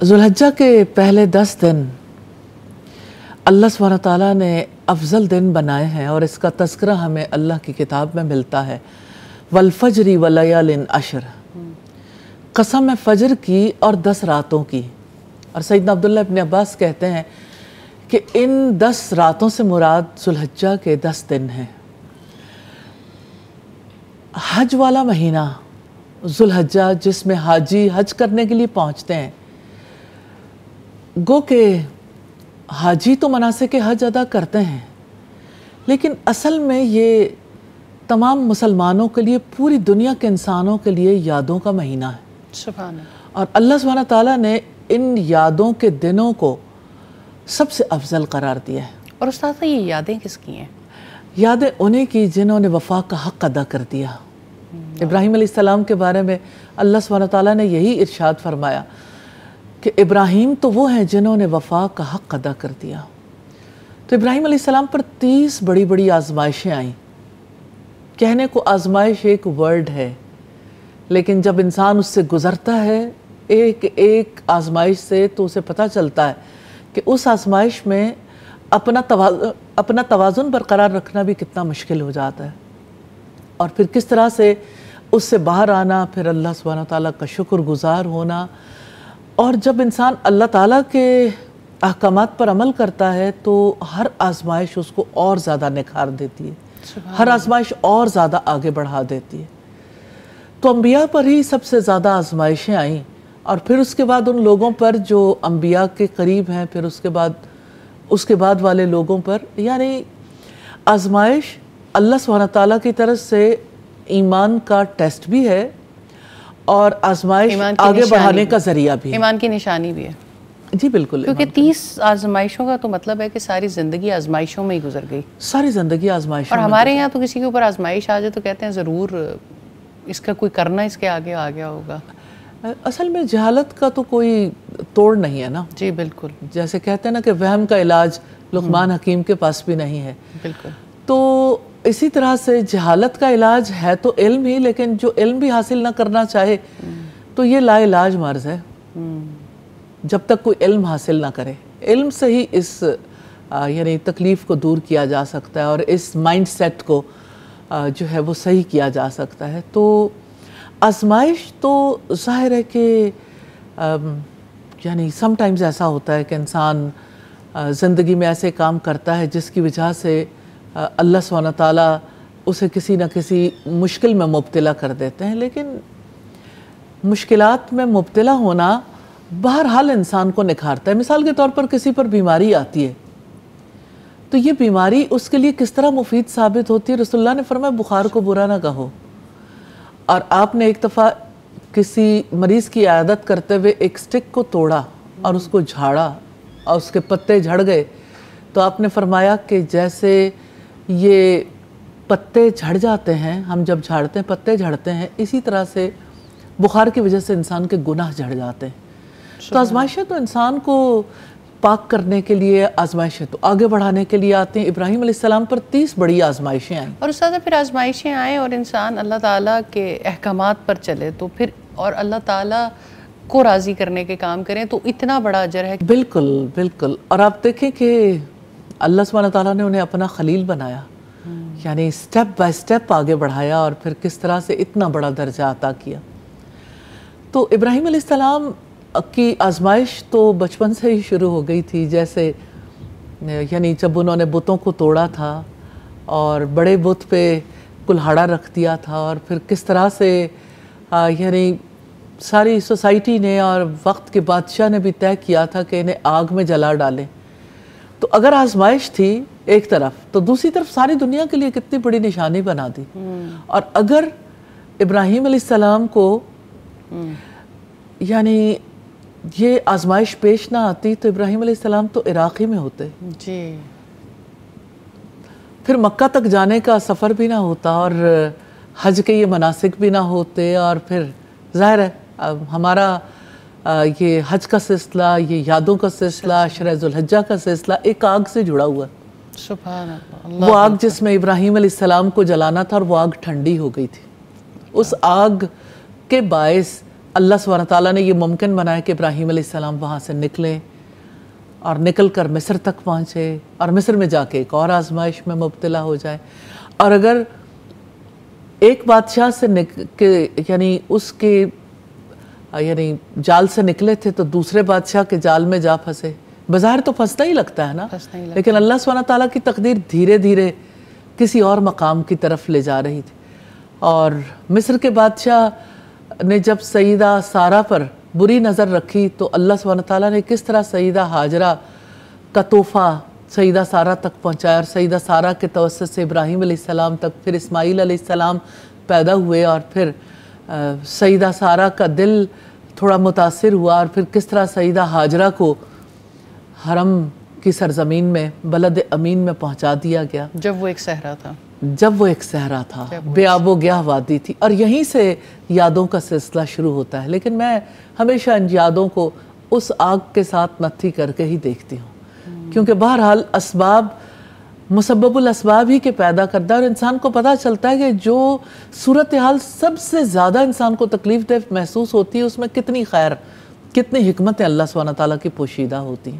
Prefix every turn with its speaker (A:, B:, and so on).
A: ज़ुल्हिज्जा के पहले 10 दिन अल्लाह सुब्हानहू तआला ने अफजल दिन बनाए हैं और इसका तज़किरा हमें अल्लाह की किताब में मिलता है। वल फज्रि व लयालिन अश्र, कसम है फ़जर की और 10 रातों की। और सैयदना अब्दुल्लाह इब्न अब्बास कहते हैं कि इन 10 रातों से मुराद ज़ुल्हिज्जा के 10 दिन हैं। हज वाला महीना ज़ुल्हिज्जा, जिसमें हाजी हज करने के लिए पहुँचते हैं, गो के हाजी तो मनासिक हज अदा करते हैं, लेकिन असल में ये तमाम मुसलमानों के लिए, पूरी दुनिया के इंसानों के लिए यादों का महीना है।
B: सुभान अल्लाह।
A: और अल्लाह सुब्हानहू तआला ने इन यादों के दिनों को सबसे अफजल करार दिया है।
B: और उस्ताद ये यादें किसकी हैं?
A: यादें उन्हीं की जिन्होंने वफा का हक़ अदा कर दिया। इब्राहीम अलैहिस्सलाम के बारे में अल्लाह सुब्हानहू तआला ने यही इरशाद फरमाया कि इब्राहीम तो वो हैं जिन्होंने वफा का हक़ अदा कर दिया। तो इब्राहीम अलैहिस्सलाम पर 30 बड़ी बड़ी आजमाइशें आईं। कहने को आजमाइश एक वर्ड है, लेकिन जब इंसान उससे गुज़रता है एक एक आजमाइश से, तो उसे पता चलता है कि उस आजमाइश में अपना तवाज़ुन बरकरार रखना भी कितना मुश्किल हो जाता है, और फिर किस तरह से उससे बाहर आना, फिर अल्लाह सुब्हानहू तआला का शुक्रगुज़ार होना। और जब इंसान अल्लाह ताला के अहकामात पर अमल करता है तो हर आजमाइश उसको और ज़्यादा निखार देती है, हर आजमाइश और ज़्यादा आगे बढ़ा देती है। तो अम्बिया पर ही सबसे ज़्यादा आजमाइशें आईं, और फिर उसके बाद उन लोगों पर जो अम्बिया के करीब हैं, फिर उसके बाद वाले लोगों पर। यानी आजमाइश अल्लाह सुब्हानहू तआला की तरफ से ईमान का टेस्ट भी है, और आजमाइश आगे बढ़ाने का जरिया भी है,
B: ईमान की निशानी भी है।
A: जी बिल्कुल,
B: क्योंकि 30 आजमाइशों का तो मतलब है कि सारी ज़िंदगी आजमाइशों में ही गुजर गई,
A: सारी ज़िंदगी आजमाइशों
B: और
A: में
B: हमारे यहाँ तो किसी के ऊपर आजमाइश आ जाए तो कहते हैं ज़रूर इसका कोई करना इसके आगे आ गया होगा।
A: असल में जहालत का तो कोई तोड़ नहीं है ना।
B: जी बिल्कुल।
A: जैसे कहते हैं ना कि वहम का इलाज लुक़मान हकीम के पास भी नहीं है।
B: बिल्कुल।
A: तो इसी तरह से जहालत का इलाज है तो इल्म ही, लेकिन जो इल्म भी हासिल ना करना चाहे तो ये लाइलाज मर्ज है। जब तक कोई इल्म हासिल ना करे, इल्म से ही इस यानी तकलीफ़ को दूर किया जा सकता है, और इस माइंड सेट को जो है वो सही किया जा सकता है। तो आजमाइश तो ज़ाहिर है कि यानी समटाइम्स ऐसा होता है कि इंसान ज़िंदगी में ऐसे काम करता है जिसकी वजह से अल्लाह सुब्हानहू तआला उसे किसी न किसी मुश्किल में मुब्तला कर देते हैं। लेकिन मुश्किलात में मुब्तला होना बहरहाल इंसान को निखारता है। मिसाल के तौर पर किसी पर बीमारी आती है तो ये बीमारी उसके लिए किस तरह मुफीद साबित होती है। रसूलुल्लाह ने फरमाया बुखार को बुरा ना कहो, और आपने एक दफ़ा किसी मरीज़ की इयादत करते हुए एक स्टिक को तोड़ा और उसको झाड़ा और उसके पत्ते झड़ गए, तो आपने फरमाया कि जैसे ये पत्ते झड़ जाते हैं, हम जब झाड़ते हैं पत्ते झड़ते हैं, इसी तरह से बुखार की वजह से इंसान के गुनाह झड़ जाते हैं। तो आजमाइशें तो इंसान को पाक करने के लिए, आजमाइशें तो आगे बढ़ाने के लिए आते हैं। इब्राहीम अलैहिस्सलाम पर 30 बड़ी आजमाइशें आईं,
B: और उससे फिर आजमाइशें आएँ और इंसान अल्लाह ताला के अहकामात पर चले तो फिर, और अल्लाह ताला को राज़ी करने के काम करें तो इतना बड़ा अजर है।
A: बिल्कुल बिल्कुल। और आप देखें कि अल्लाह सुब्हानहू तआला ने उन्हें अपना खलील बनाया, यानी स्टेप बाय स्टेप आगे बढ़ाया, और फिर किस तरह से इतना बड़ा दर्जा अता किया। तो इब्राहीम अलैहिस्सलाम की आजमाइश तो बचपन से ही शुरू हो गई थी। जैसे यानी जब उन्होंने बुतों को तोड़ा था और बड़े बुत पे कुल्हाड़ा रख दिया था, और फिर किस तरह से यानी सारी सोसाइटी ने और वक्त के बादशाह ने भी तय किया था कि इन्हें आग में जला डालें। तो अगर आजमाइश थी एक तरफ, तो दूसरी तरफ सारी दुनिया के लिए कितनी बड़ी निशानी बना दी। और अगर इब्राहीम अलैहिस्सलाम को यानी ये आजमाइश पेश ना आती तो इब्राहीम अलैहिस्सलाम तो इराक़ ही में होते
B: जी,
A: फिर मक्का तक जाने का सफ़र भी ना होता, और हज के ये मनासिक भी ना होते, और फिर ज़ाहिर है हमारा ये हज का सिलसिला, ये यादों का सिलसिला, अशरा ज़ुल्हिज्जा का सिलसिला एक आग से जुड़ा हुआ।
B: सुभान अल्लाह।
A: वो आग जिसमें इब्राहीम अलैहिस्सलाम को जलाना था, और वो आग ठंडी हो गई थी। उस आग के बायस اللہ سبحانہ تعالیٰ نے یہ ممکن بنایا کہ ابراہیم علیہ السلام وہاں سے نکلیں اور نکل کر مصر تک پہنچے اور مصر میں جا کے ایک اور آزمائش میں مبتلا ہو جائے. اور اگر ایک بادشاہ سے یعنی اس کے یعنی جال سے نکلے تھے تو دوسرے بادشاہ کے جال میں جا پھنسے. بظاہر تو پھنسنا ہی لگتا ہے نا, لیکن اللہ سبحانہ تعالیٰ کی تقدیر دھیرے دھیرے کسی اور مقام کی طرف لے جا رہی تھی. اور مصر کے بادشاہ نے جب سیدہ سارہ پر بری نظر رکھی تو اللہ سبحانہ تعالیٰ نے کس طرح سیدہ ہاجرہ کا تحفہ سیدہ سارہ تک پہنچایا, اور سیدہ سارہ کے توسط سے ابراہیم علیہ السلام تک, پھر اسماعیل علیہ السلام پیدا ہوئے, اور پھر سیدہ سارہ کا دل تھوڑا متاثر ہوا, اور پھر کس طرح سیدہ ہاجرہ کو حرم کی سرزمین میں بلد امین میں پہنچا دیا گیا
B: جب وہ ایک صحرا تھا,
A: بے آب و گیاہ وادی تھی. اور یہیں سے یادوں کا سلسلہ شروع ہوتا ہے. لیکن میں ہمیشہ ان یادوں کو اس آگ کے ساتھ نتھی کر کے ہی دیکھتی ہوں, کیونکہ بہرحال اسباب مسبب الاسباب ہی کے پیدا کردہ, اور انسان کو پتہ چلتا ہے کہ جو صورتحال سب سے زیادہ انسان کو تکلیف دہ محسوس ہوتی ہے اس میں کتنی خیر, کتنی حکمتیں اللہ سبحانہ تعالیٰ کی پوشیدہ ہوتی ہیں.